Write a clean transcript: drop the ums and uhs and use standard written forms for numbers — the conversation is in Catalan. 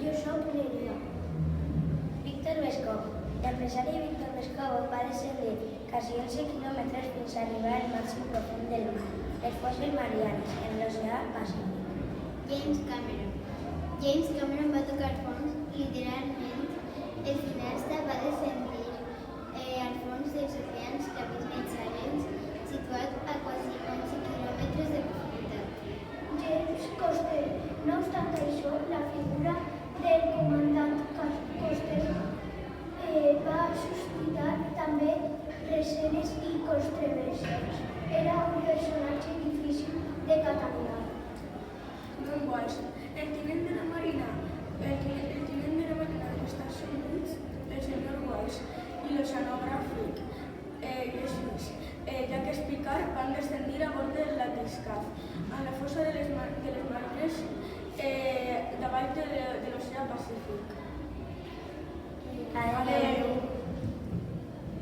Jo soc Neria. Víctor Vescó. L'empresari Víctor Vescó va descendir quasi 11 quilòmetres fins a arribar al màxim profund del mar, les fosses Marianes, en l'oceà Pacífic. James Cameron. James Cameron va tocar fons literalment. El cineasta va descendir al fons dels oceans mitjans, situat a quasi 11 quilòmetres de profunditat. James Costello. No obstant això, la figura del comandant Costello va suscitar també recenes i controvèrsies. Era un personatge difícil de catalogar. John Walsh. El tinent de la Marina dels Estats Units, el senyor Walsh, i l'oceanògraf Jesús Jacques Picard van descendir a bord del Batiscaf en la fossa de les Marines davall de l'oceà Pacífic. A